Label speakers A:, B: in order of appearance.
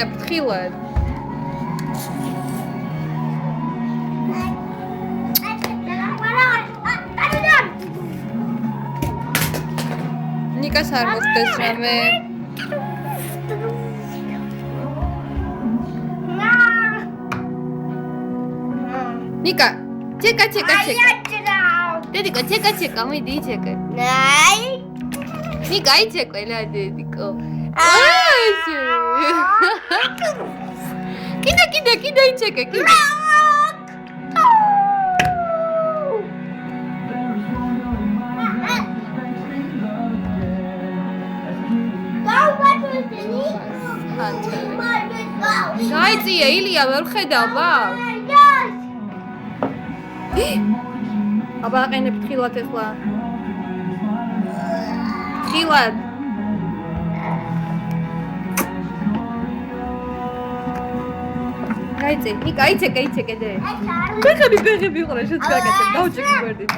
A: აყენებ თხილად. ნიკას არ მოხდეს რამე. ნიკა, ჩეკა. დედიკო, ჩეკა, მიდი იჩეკე. ნიკა, იჩეკე რა დედიკო. კიდე იჩეკე, კიდე. გაიწია ილია ვერ ხედავ ბავ. აბა აყენებ თხილად ახლა. თხილად. გაიწე, ნიკა იჩეკე დე. ბეხები უყურე შეც გაკეთე. დაუჭიქი ვერდით.